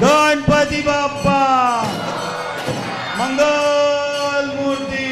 गणपती बाप्पा मंगल मूर्ती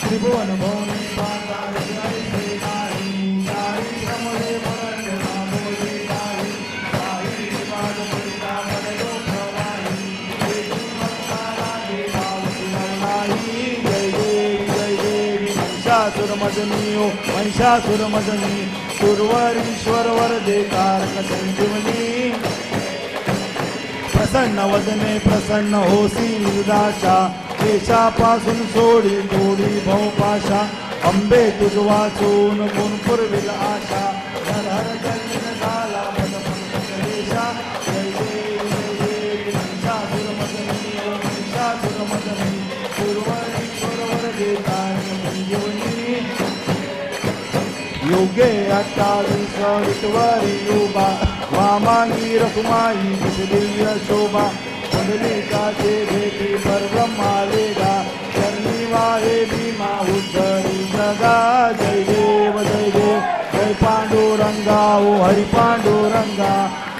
त्रिभुवन भवनी महिषासुरमर्दिनी सुरवरीश्वर वरदे कारक संजीवनी प्रसन्न वदने प्रसन्न होसी निर्दाशा केशापासून सोडी तोडी भवपाशा अंबे तुझ वाचून गुण पुरविल आशा नरहर जन्म झाला पदपंकलेशा जय देवी महिषासुरमर्दिनी महिषासुरमर्दिनी सुरवरीश्वर वरदे कारक संजीवनी योगे 28 विटवरी योगा वामांगी रखुमाई दिव्य शोभा कुंडलिकाचे भेटी परब्रह्मालेगा चरणी वाहे भीमा उद्धरी जगा जय देव जय पांडुरंगा ओ हरि पांडुरंगा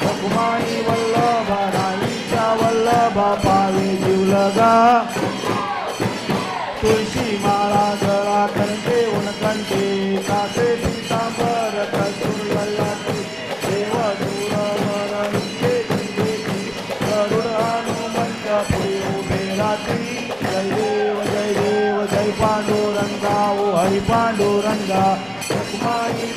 रखुमाई वल्लभा राईच्या वल्लभा पावे जीव लगा तुळशी माळा गळा कंठे उनकंठे कासे पीतांबर कसूर ललाटे देव दूर वर नित्य हरी पांडुरंगा रखुमाई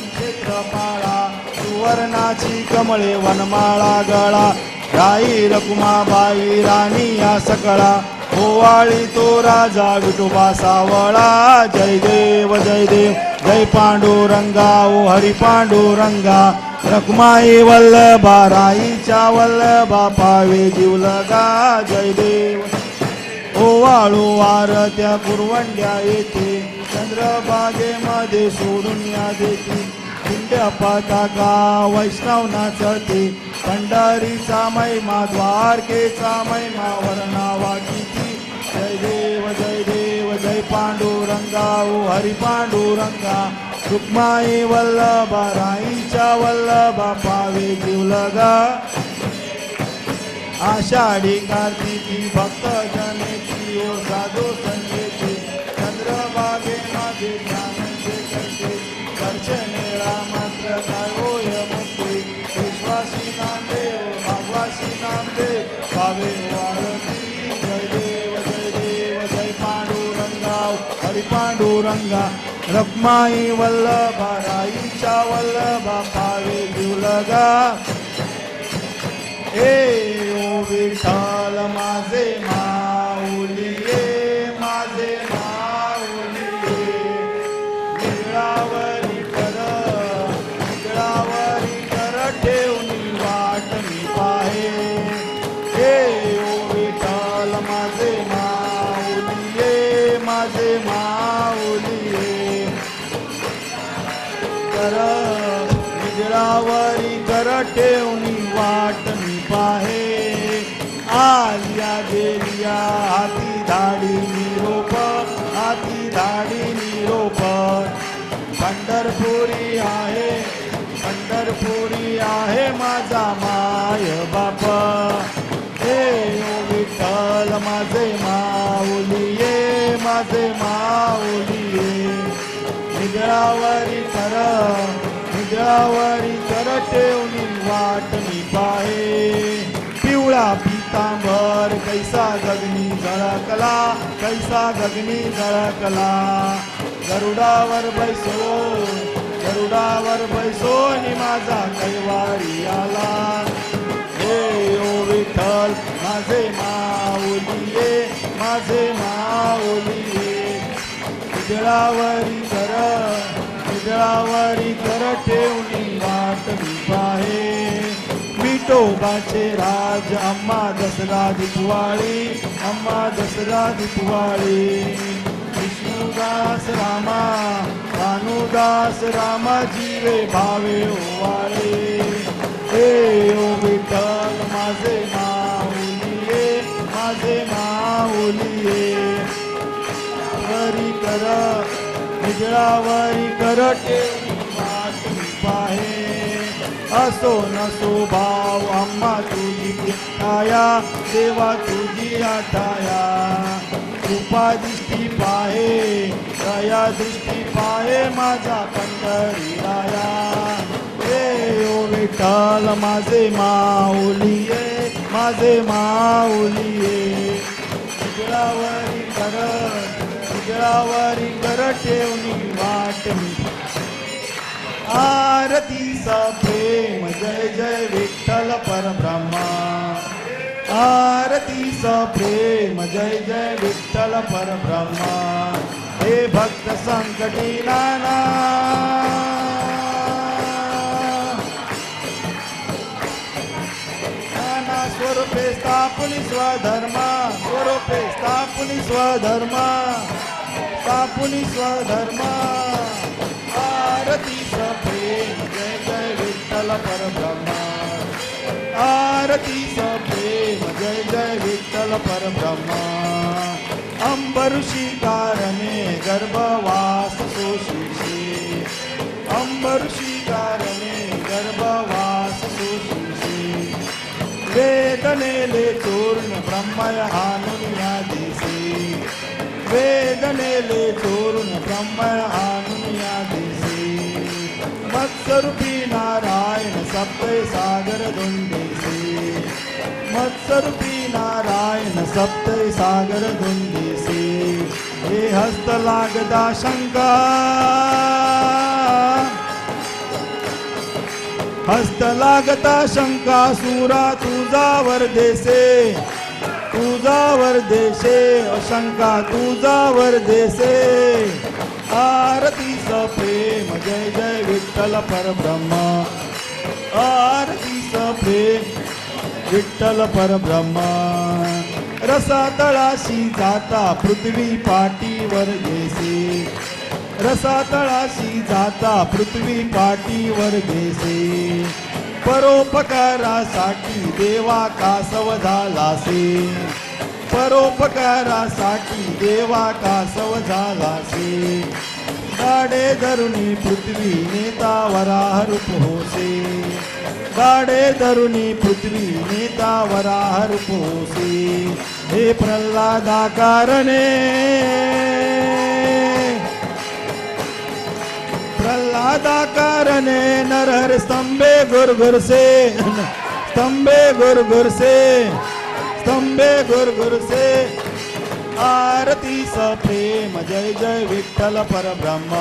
क्षेत्रपाळा सुवर्णाची कमळे वनमाळा गळा राई रखुमाबाई राणी या सकळा ओवाळी तो राजा विठोबा सावळा जय देव जय पांडुरंगा ओ हरी पांडुरंगा रखुमाई वल्लभा राईच्या वल्लभा पावे जीव लगा जय देव ओवाळू आरत्या कुरवंड्या येथे चंद्रभागेमध्ये सोडून या देते पिंड्या पताका वैष्णव नाचते पंढरीचा महिमा द्वारकेचा महिमा वर्णावा किती जय देव जय पांडुरंगा ओ हरी पांडुरंगा रुक्माई वल्लभा राईच्या वल्लभा पावे जीव लगा आषाढी कार्तिकी भक्त जनेची ओ साधू संगीती चंद्रभागेमध्ये ध्यानाचे करते दर्शनेला मात्र काय होय मुक्ती विश्वासी नामदेव भागवासी नामदेव भावे वारती जय देव जय पांडुरंगा हरी पांडुरंगा रखुमाई वल्लभा राईच्या वल्लभा पावे जीव लगा ओ विठ्ठल माझे माऊलिये माझे माऊलिये गिरणावरी कर ठेवून वाट मी पाहे ओ विठ्ठल माझे माऊलिये माझे माऊलिये कर गिरणावरी कर ठेवून वाट मी पाहे आलिया गेलिया हाती धाडी निरोप हाती धाडी निरोप पंढरपुरी आहे माझा माय बाप हे ओ विठ्ठल माझे माऊलिये माझे माऊलिये निगळावरी कर ठेवणी वाट मी पाहे पिवळा पितांबर कैसा गगनी झळकला गरुडावर बैसो नि माझा कैवारी आला हे ओ विठ्ठल माझे माऊलिये विजळावरी कर ठेवणी वाट मी पाहे विठोबाचे राज अम्मा दसरा दिपवाळी विष्णुदास रामा भानुदास रामा जीवे भावे ओवाळे हे ओ विठ्ठल माझे माऊलिये विजळावरी कर ठेवणी वाट मी पाहे असो नसो भाव अम्मा तुझी आया देवा तुझी आठाया कृपा दृष्टी पाहे दया दृष्टी पाहे माझा पंढरी राया हे ओ विठ्ठल माझे माऊलिये विजळावरी कर ठेवणी वाट मी आरतीचा प्रेम जय जय विठ्ठल परब्रह्मा आरतीचा प्रेम जय जय विठ्ठल परब्रह्मा हे भक्त संकटी नाना स्वरूपे स्थापुनी स्वधर्मा आरतीचा प्रेम जय जय विठ्ठल परब्रह्मा आरतीचा प्रेम जय जय विठ्ठल परब्रह्मा अंबऋषी कारणे गर्भवास सोशिषे अंबऋषी कारणे गर्भवास सोशिषे वेदनेले चूर्ण ब्रह्मय हानुया दिसे वेदनेले चूर्ण ब्रह्मय हानुया दिसे मत्स्वरूपी नारायण नारायण सप्तै सागर धुंदेसे मत्स्वरूपी नारायण सप्तै सागर धुंदेसे हे हस्त लागदा शंका हस्त लागता शंका सुरा तुझा वरदेसे तुझा वरदेसे अशंका तुझा वरदेसे आरतीच प्रेम जय जय विठ्ठल परब्रह्म आरतीच प्रेम विठ्ठल परब्रह्म रसा तळाशी जाता पृथ्वी पाठीवर देसे रसा तळाशी जाता पृथ्वी पाठीवर देसे परोपकारासाठी देवा कासव झालासे परोपकारासाठी देवा कासव झालासे गाडे धरुणी पृथ्वी नेता वराह रूप होसे गाडे धरुणी पृथ्वी नेता वराह रूप होसे हे प्रल्हादाकारणे प्रल्हादाकारणे नरहर स्तंभे गुरगुरसे स्तंभे गुरगुरसे स्तंभे गुरगुरसे आरतीच प्रेम जय जय विठ्ठल परब्रह्म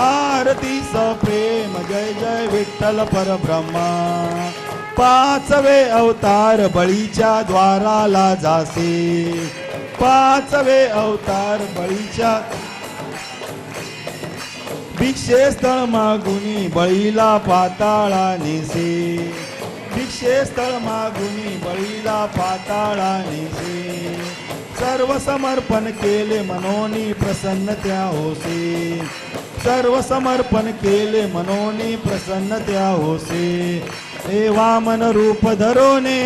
आरतीच प्रेम जय जय विठ्ठल परब्रह्म पाचवे अवतार बळीच्या द्वाराला जासे पाचवे अवतार बळीच्या भिक्षे स्थळ मागुनी बळीला पाताळा नेसे भिक्षे स्थळ मागुनी बळीला पाताळा नेसे सर्व समर्पण केले मनोनी प्रसन्न त्या होसे सर्व समर्पण केले मनोनी प्रसन्न त्या होसे हे वामन रूप धरोने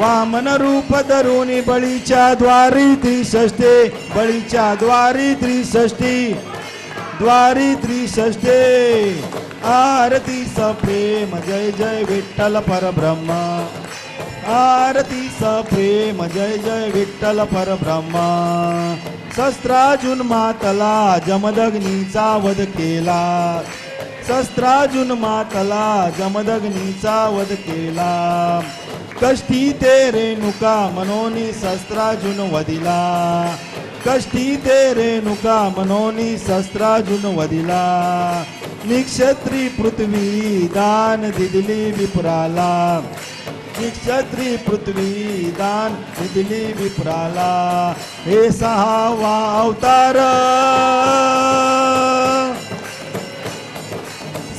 वामन रूप धरुनी बळीच्या द्वारी त्रिषष्टे बळीच्या द्वारी त्रिषष्टी द्वारी त्रिषष्टे आरतीच प्रेम जय जय विठ्ठल परब्रह्म आरतीच प्रेम जय जय विठ्ठल परब्रह्म शस्त्रार्जुन मातला जमदग्नीचा वध केला शस्त्रार्जुन मातला जमदग्नीचा वध केला कष्टी ते रेणुका मनोनी शस्त्रार्जुन वदिला कष्टी ते रेणुका मनोनी शस्त्रार्जुन वदिला निक्षत्री पृथ्वी दान दिली विप्राला निक्षत्री पृथ्वी दान दिली विप्राला हे सहावा अवतार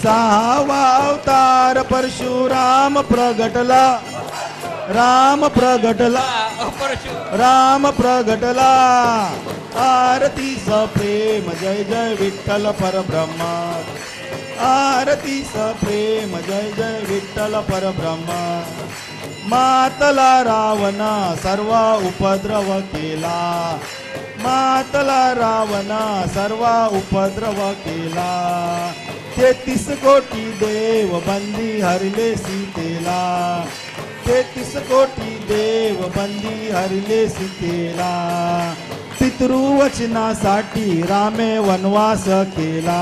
सहावा अवतार परशुराम प्रगटला राम प्रगटला राम प्रगटला आरतीच प्रेम जय जय विठ्ठल परब्रह्म आरतीच प्रेम जय जय विठ्ठल परब्रह्म मातला रावणा सर्व उपद्रव केला मातला रावणा सर्व उपद्रव केला 33 कोटी देव बंदी हरले सीतेला 33 कोटी देव बंदी हरले सीतेला पितृवचनासाठी रामे वनवास केला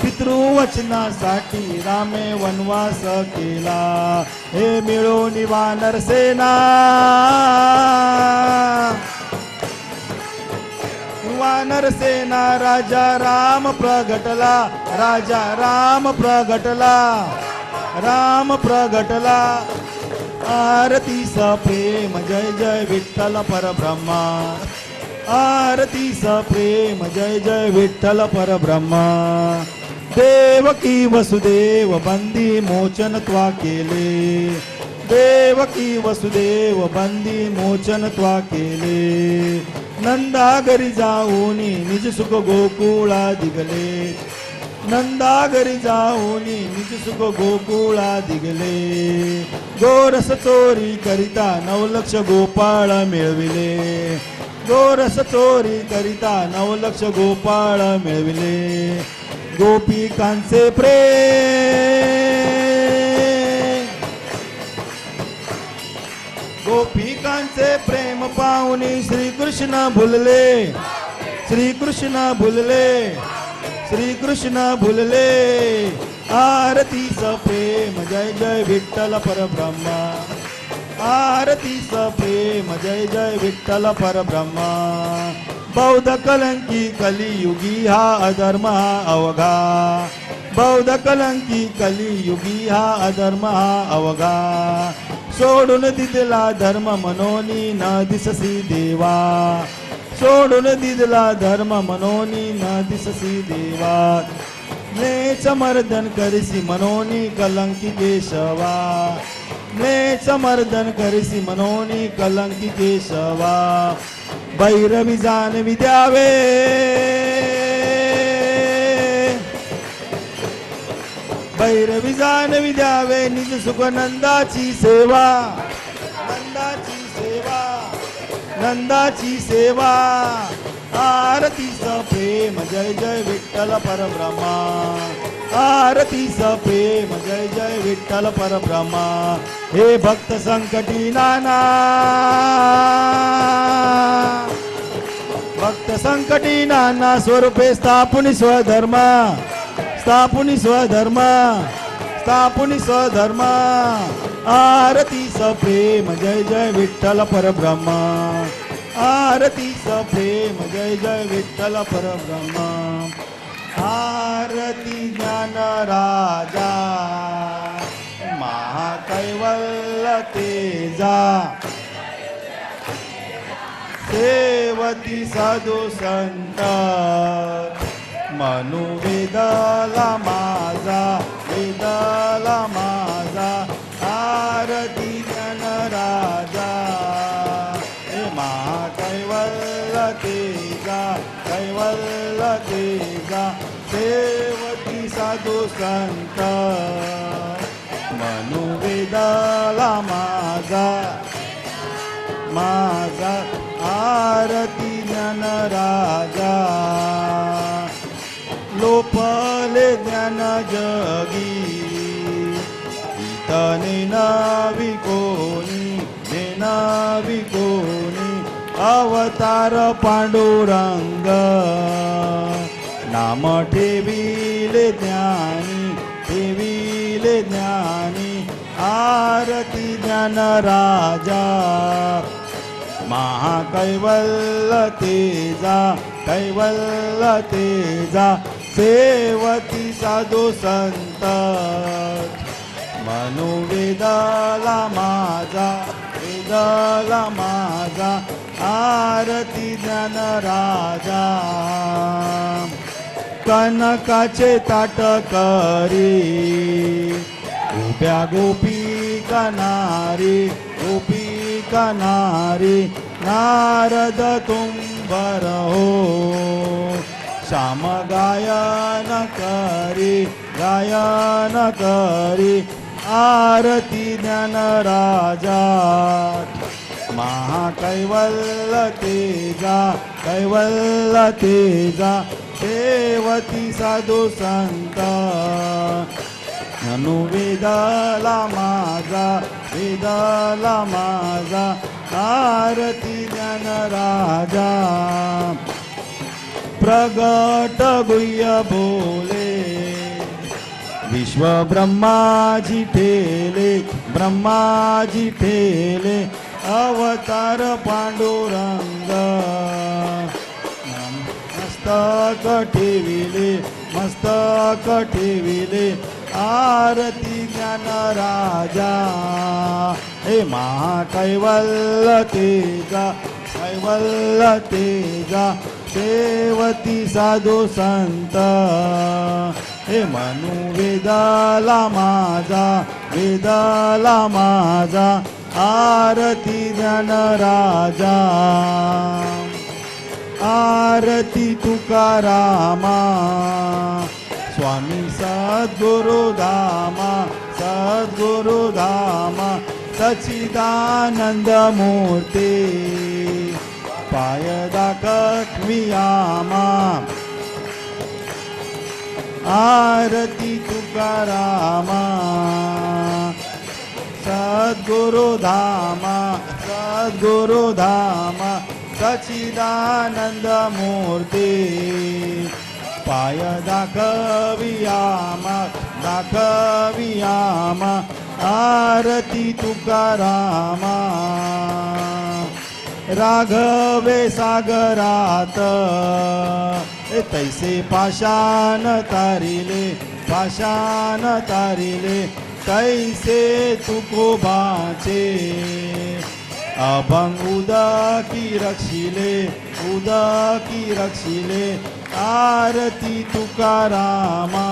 पितृवचनासाठी रामे वनवास केला हे मिळून वानर सेना वानर सेना राजा राम प्रगटला राजा राम प्रगटला राम प्रगटला आरतीच प्रेम जय जय विठ्ठल परब्रह्म आरतीच प्रेम जय जय विठ्ठल परब्रह्म देवकी वसुदेव बंदी मोचन त्वा केले देवकी वसुदेव बंदी मोचन त्वा केले नंदा घरी जाऊनी निज सुख गोकुळा दिगले नंदा घरी जाऊनी निज सुख गोकुळा दिगले गोरस चोरी करिता 9 लक्ष गोपाळ मिळविले गोरस चोरी करिता 9 लक्ष गोपाळ मिळविले गोपिकांचे प्रेम गोपिकांचे प्रेम पाहुनी श्रीकृष्ण भुलले श्री कृष्ण भुलले, श्री कृष्ण भुलले, आरतीच प्रेम जय जय विठ्ठल परब्रह्म, आरतीच प्रेम जय जय विठ्ठल परब्रह्म. बौद्ध कलंकी कलियुगी हा अधर्म हा अवघा, बौद्ध कलंकी कलियुगी हा अधर्म हा अवघा. सोडून दिदला धर्म मनोनी न दिससी देवा, सोडून दिदला धर्म मनोनी न दिससी देवा. नेच मर्दन करसी मनोनी कलंकी केशवा, नेच मर्दन करसी मनोनी कलंकी केशवा. भैरवी जानवी द्यावे, भैरवी जानवी द्यावे निज सुख नंदाची सेवा, नंदाची सेवा, नंदाची सेवा. आरतीच प्रेम जय जय विठ्ठल परब्रह्मा, आरतीच प्रेम जय जय विठ्ठल परब्रह्मा. हे भक्त संकटी नाना, भक्त संकटी नाना स्वरूपे स्थापुनी स्वधर्म, स्थापुनी स्वधर्म, स्थापुनी स्वधर्म. आरतीच प्रेम जय जय विठ्ठल परब्रह्मा, आरतीच प्रेम जय जय विठ्ठल परब्रह्मा. आरती ज्ञान राजा महाकैवल्य तेजा, सेवती साधू संत मनु वेदला माझा, वेदला माझा. आरती ज्ञान राजा महाकैवल्य तेजा, कैवल्य तेजा. सेवती साधू संत मनु वेदला माझा, माझा. आरती ज्ञान राजा लोपले ज्ञान जगी, इतने नावी कोणी, ने नावी कोणी. अवतार पांडुरंग नाम ठेविले ज्ञानी, ठेविले ज्ञानी. आरती ज्ञान राजा महाकैवल्य तेजा, कैवल्य तेजा. सेवती साधू संत मनु वेदला माझा, वेदला माझा. आरती ज्ञान राजा कनकाचे ताट करी, उभ्या गोपी कनारी, गोपी कनारी. नारद तुम्बर हो श्याम गायन करी, गायन करी. आरती ज्ञान राजा महाकैवल्य तेजा, कैवल्य तेजा. सेवती साधू संत मनु वेदला माझा, वेदला माझा. आरती ज्ञान राजा प्रगट गुह्य बोले, विश्व ब्रह्माजी ठेले, ब्रह्माजी ठेले. अवतार पांडुरंग मस्तक ठेविले, मस्तक ठेविले. आरती ज्ञान राजा हे महाकैवल्य तेजा, कैवल्य तेजा. सेवती साधू संत हे मनु वेदला माझा, वेदला माझा. आरती ज्ञान राजा आरती तुकारामा, स्वामी सद्गुरु धामा, सद्गुरु धामा. सच्चिदानंद मूर्ती पाय दाखवी आमा. आरती तुकारामा सद्गुरु धामा, सद्गुरु धामा. सच्चिदानंद मूर्ती पाय दाखवियामा दाखवियामा आरती तुकारामा राघवे सागरात तैसे पाषाण तारिले पाषाण तारिले तैसे तुकोबाचे अभंग उदकी रक्षिले उदकी रक्षिले आरती तुकारामा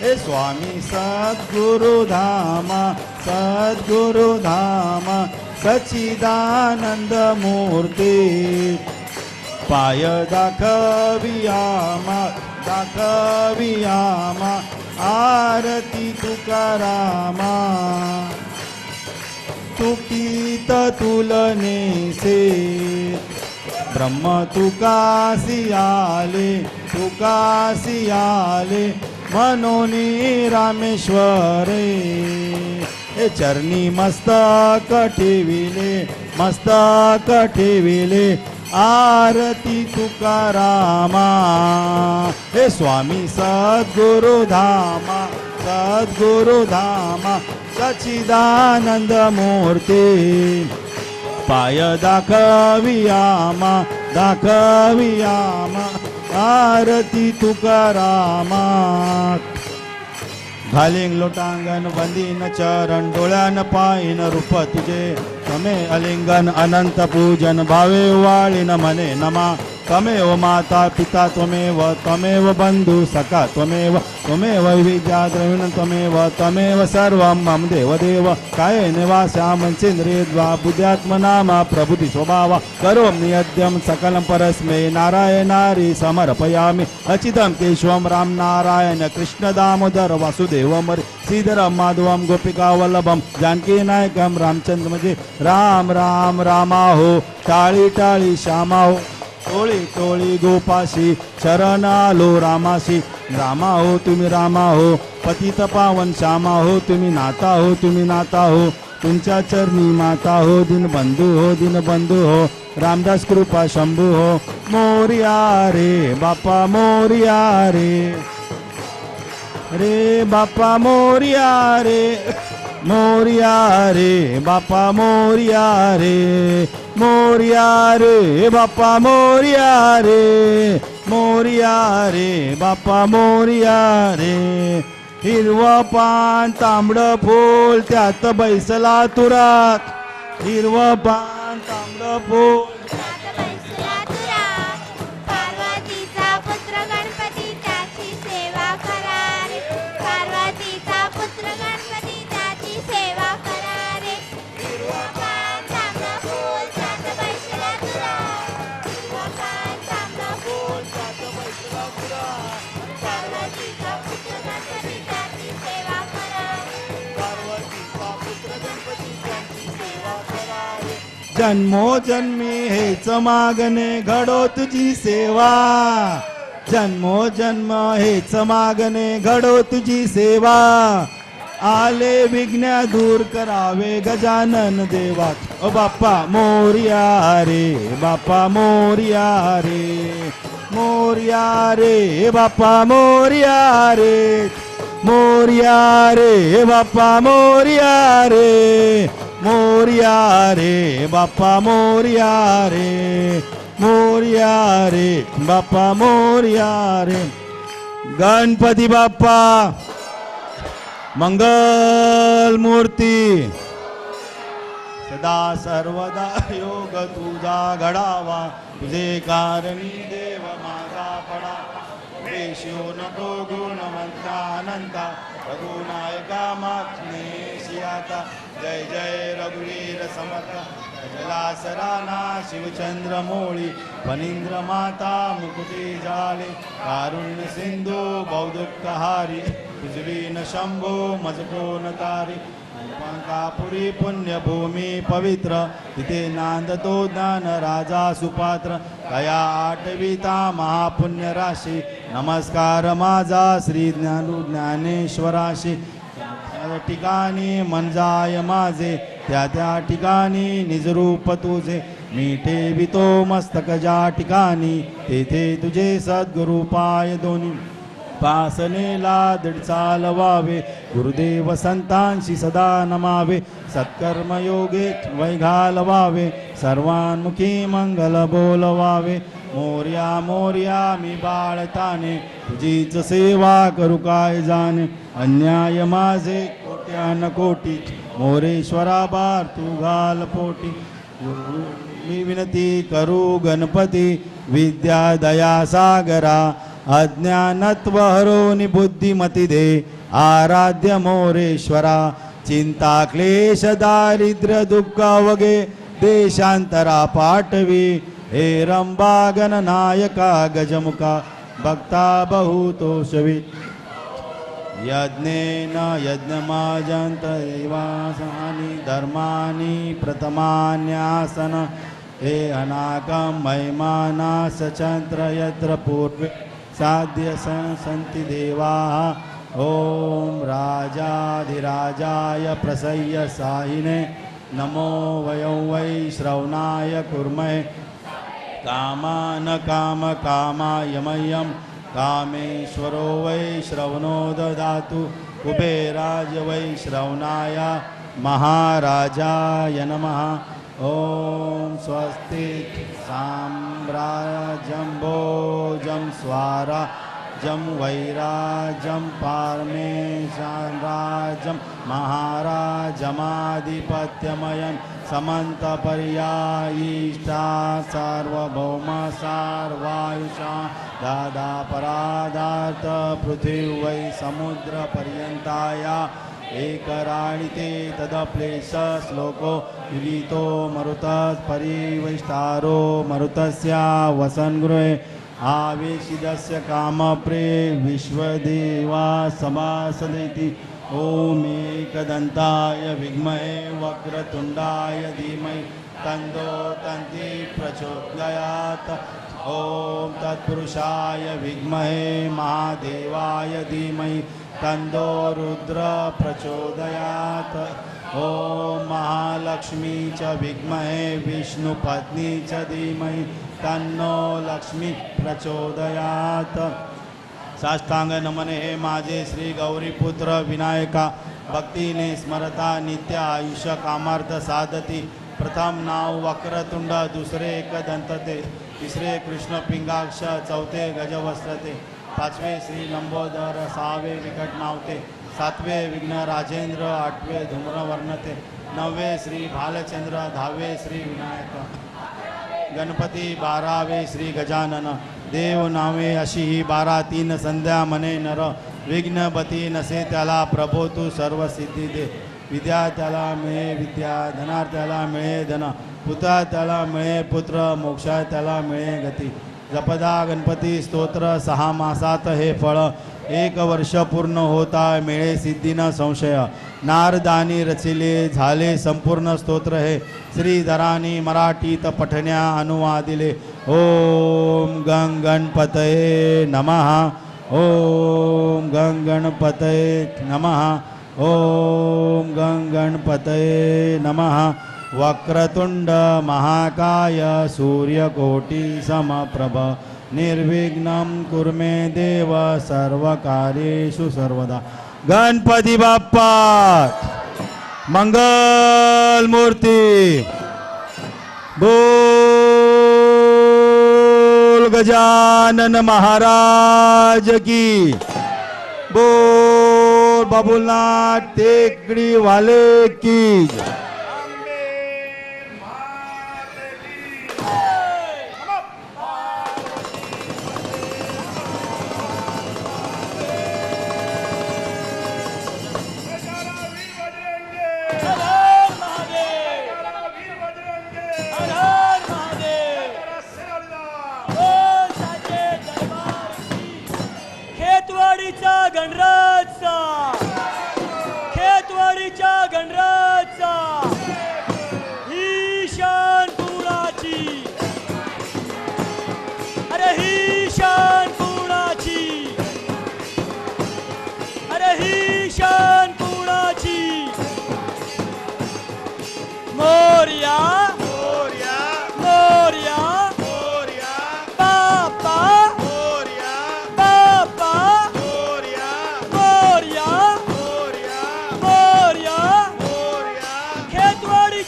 हे स्वामी सद्गुरुधामा सद्गुरुधामा सच्चिदानंद मूर्ती पाय दाखवियामा दाखवियामा आरती तुकारामा तुकीत तुलनेसे ब्रह्म तुकासी आले मनोनी रामेश्वरे हे चरणी मस्तक ठेविले आरती तुकारामा हे स्वामी सद्गुरुधामा सद्गुरुधामा सच्चिदानंद मूर्ती पाय दाखवियामा दाखवियामा आरती तुकारामा घालिंग लोटांगण वंदीन चरण डोळ्यान पायीन रूप तुझे तमे अलिंगन अनंत पूजन भावे वाळीन मने नमा त्वमेव माता पिता त्वमेव बंधु सखा त्वमेव विद्या द्रविण त्वमेव सर्वं मम देवदेव काये निवास्यामञ्चेन्द्रिये द्वा बुद्ध्यात्मनामा प्रभुति स्वभाव करोमि यद्यं सकलं परस्मै नारायणारि समर्पयामि अच्युतं केशवं राम नारायण कृष्ण दामोदर वासुदेवं श्रीधरं माधवं गोपिकावल्लभं जानकीनायकं रामचंद्र म्हणजे राम राम रामाहो टाळी टाळी श्यामाहो टोळी टोळी गोपाशी शरण आलो रामाशी रामा हो तुम्ही रामा हो पतित पावन श्यामा हो तुम्ही नाता हो तुमच्या चरणी माता हो दिन बंधू हो रामदास कृपा शंभू हो मोरिया रे बापा मोरिया रे बापा मोरिया रे बापा मोरिया रे बापा मोरिया रे बापा मोरिया रे हिरवं पान तांबडं फूल त्यात बैसला तुरात हिरवं पान तांबडं फूल पार्वतीचा पुत्र गणपती त्याची सेवा करा रे पार्वतीचा पुत्र गणपती त्याची सेवा करा रे हिरवं पान तांबडं फूल त्यात बैसला तुरात हिरवं पान तांबडं फूल त्यात बैसला तुरात पार्वतीचा पुत्र गणपती त्याची सेवा करा पार्वतीचा पुत्र गणपती त्याची सेवा करा रे जन्मोजन्मी हेच मागणे घडो तुझी सेवा जन्मोजन्म हेच मागणे घडो तुझी सेवा आले विघ्न दूर करावे गजानन देवा ओ बाप्पा मोरिया रे बाप्पा मोरिया रे बाप्पा मोरिया रे बाप्पा मोरिया रे बाप्पा मोरिया रे बाप्पा मोरिया रे गणपती बाप्पा मंगल मूर्ती सदा सर्वदा योग तुझा घडावा तुझे कारणी देव माझा पडा पेशो नको गुणवंतानंता रघुनायका मागणे शियाता जय जय रघुवीर समर्थ जलासराना शिवचंद्र मोळी फणींद्र माता मुकुटी झाले कारुण्य सिंधू बौद्धहारी तुझवीन शंभो मजकोन तारी पंकापुरी पुण्यभूमी पवित्र तिथे नांदतो ज्ञान राजा सुपात्र कया आठविता महापुण्य राशी नमस्कार माझा श्री ज्ञानेश्वराशी ठिकाणी मन जाय माझे त्या ठिकाणी निजरूप तुझे मी ठेवितो मस्तक ज्या ठिकाणी तेथे तुझे सद्गुरु पाय दोन्ही पासनेला दृढ चालवावे गुरुदेव संतांशी सदा नमावे सत्कर्म योगे वै घालवावे सर्वांमुखी मंगल बोलवावे मोर्या मोर्या मी बाळताने तुझीच सेवा करू काय जाणे अन्याय माझे कोट्यान कोटी मोरेश्वरा बार तू घाल पोटी मी विनती करू गणपती विद्या दया सागरा अज्ञानत्व हरोनी बुद्धिमती दे आराध्य मोरेश्वरा चिंता क्लेश दारिद्र्य दुःख वगे देशांतरा पाठवी हे रंबा गणनायका गजमुखा भक्ता बहुतोषवी यज्ञेन यज्ञमाजंत देवासानि धर्मानि प्रथमान्यासन हे अनाकं महिमाना सचंत्र यत्र पूर्वे साध्य सन्ति देवाः ओम राजाधिराजाय प्रसह्य साहिने नमो वयं वै श्रवणाय कुर्महे कामान काम कामाय मह्यं कामेश्वरो वै श्रवणो ददातु कुबेराज वै श्रवणाय महाराजाय नमः ओम स्वस्ति साम्राज्यं भोजं स्वाराज्यं वैराज्यं पारमेशाराज्यं महाराजमाधिपत्यमयं समन्तपर्यायिष्ठा सार्वभौम सार्वायुषा दादा परादार्थ पृथिवै समुद्रपर्यन्ताया एकराणिते तदप्लेश श्लोको विलितो मरुतः परिवैष्टारो मरुतस्य वसन्गृहे आवेशिदस्य कामप्रे विश्वदेवा समासदेति ॐ एकदन्ताय विद्महे वक्रतुण्डाय धीमहि तन्नो दन्ति प्रचोदयात् ॐ तत्पुरुषाय विद्महे महादेवाय धीमहि तन्नो रुद्र प्रचोदयात् ॐ महालक्ष्मी च विद्महे विष्णुपत्नी च धीमहि तन्नो लक्ष्मी प्रचोदयात् साष्टांग नमने हे माझे श्री गौरीपुत्र विनायका भक्तीने स्मरता नित्य आयुष्य कामार्थ साधती प्रथम नाव वक्रतुंड दुसरे एकदंतते तिसरे कृष्ण पिंगाक्ष चौथे गजवस्त्रते पाचवे श्री लंबोदर सहावे विकट नावते सातवे विघ्न राजेंद्र आठवे धूम्रवर्णते नववे श्री भालचंद्र दहावे श्री विनायक गणपती बारावे श्री गजानन देव नावे अशी ही 12-3 संध्या मने नर विघ्नपती नसे त्याला प्रभो तू सर्व सिद्धी दे विद्या त्याला मिळे विद्या धनार्थ्याला मिळे धन पुत्रा त्याला मिळे पुत्र मोक्षा त्याला मिळे गती जपदा गणपती स्तोत्र 6 मासात हे फळ 1 वर्ष पूर्ण होता मिळे सिद्धी न संशय नारदानी रचिले झाले संपूर्ण स्तोत्र हे श्रीधरानी मराठीत पठण्या अनुवादिले ओम गंग गणपतये नमः ओम गंग गणपतये नमः ओम गंग गणपतये नमः वक्रतुंड महाकाय सूर्यकोटि समप्रभ निर्विघ्नं कुर्मे देव सर्वकार्येषु सर्वदा गणपती बाप्पा मंगल मूर्ती बोल गजानन महाराज की बोल बाबुलनाथ टेकड़ी वाले की खेतवाडीचा गणराजचा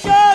गणेश